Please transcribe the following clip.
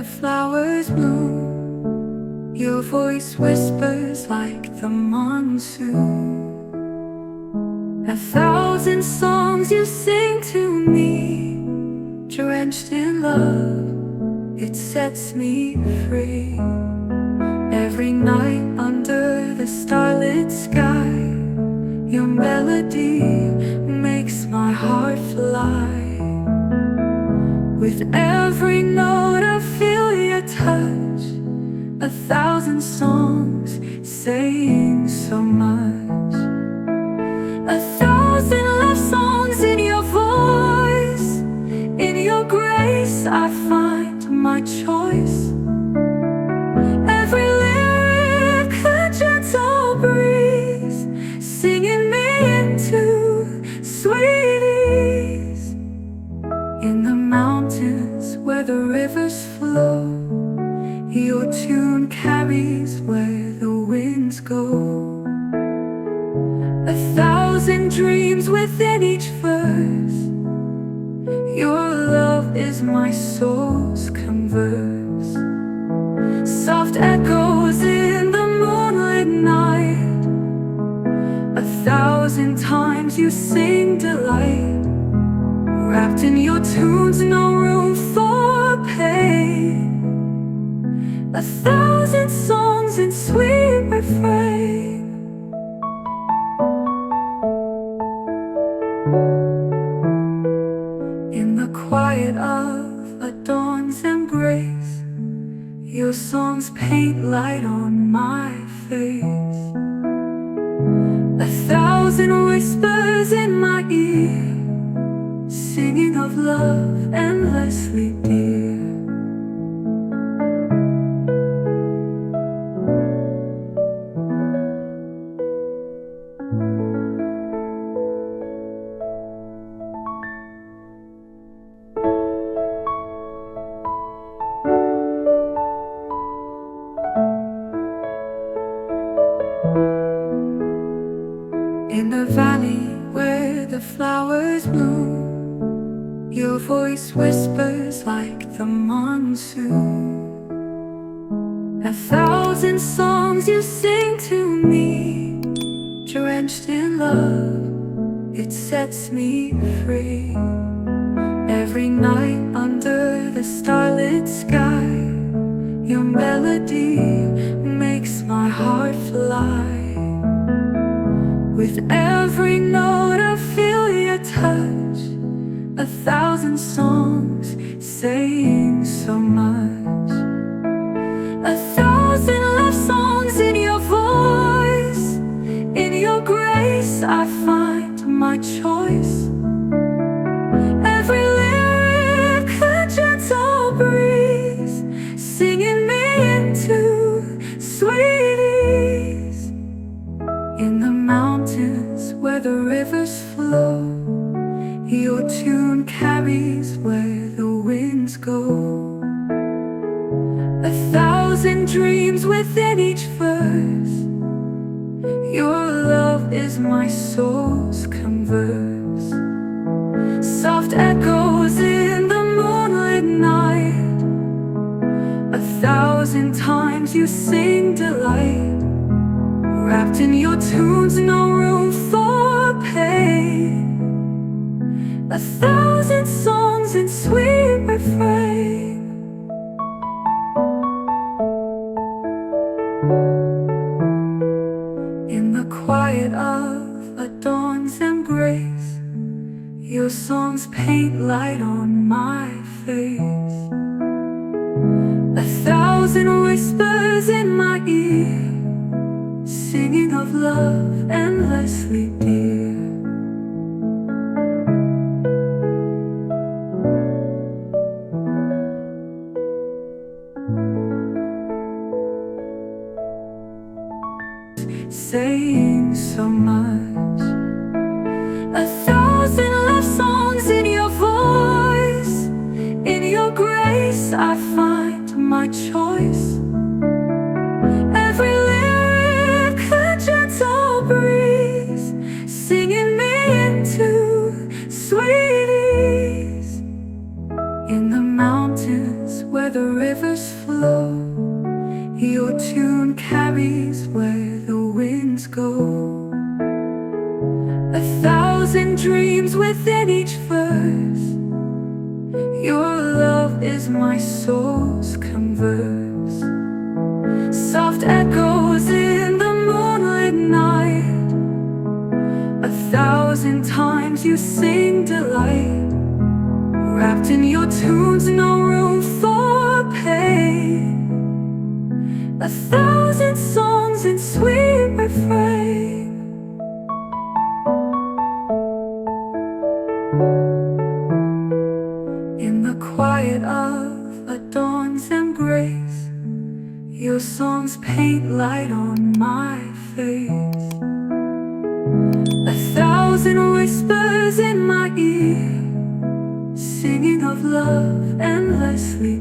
flowers bloom. Your voice whispers like the monsoon. 1,000 songs you sing to me, drenched in love, it sets me free. Every night under the starlit sky, your melody makes my heart fly. With every note I feel your touch, 1,000 songs saying so much. 1,000 love songs in your voice. In your grace I find my choice. Every lyric a gentle breeze, singing me into sweet ease. In the mountains where the rivers flow, your tune carries where the winds go. 1,000 dreams within each verse, your love is my soul's converse. Soft echoes in the moonlit night, 1,000 times you sing delight. Wrapped in your tunes, no room for pain. 1,000 songs in sweet refrain. In the quiet of a dawn's embrace, your songs paint light on my face. 1,000 whispers in my ear, singing of love endlessly dear. In the valley where the flowers bloom, your voice whispers like the monsoon. 1,000 songs you sing to me, drenched in love, it sets me free. Every night under the starlit sky, your melody makes my heart fly. With every note I feel your touch, 1,000 songs saying so much. 1,000 love songs in your voice. In your grace I find my choice. Every lyric a gentle breeze, singing me into sweet ease. In the mountains where the rivers flow, your tune carries where the winds go. 1,000 dreams within each verse, your love is my soul's converse. Soft echoes in the moonlit night, 1,000 times you sing delight. Wrapped in your tunes, no room for pain. 1,000 songs in sweet refrain. In the quiet of a dawn's embrace, your songs paint light on my face. 1,000 whispers in my ear, singing of love endlessly dear. Saying so much. 1,000 love songs in your voice. In your grace I find my choice. Every lyric a gentle breeze, thousand dreams within each verse. Your love is my soul's converse. Soft echoes in the moonlit night. 1,000 times you sing delight. Wrapped in your tunes, no room for pain. 1,000 songs in sweet refrain. In the quiet of a dawn's embrace, your songs paint light on my face. 1,000 whispers in my ear, singing of love endlessly.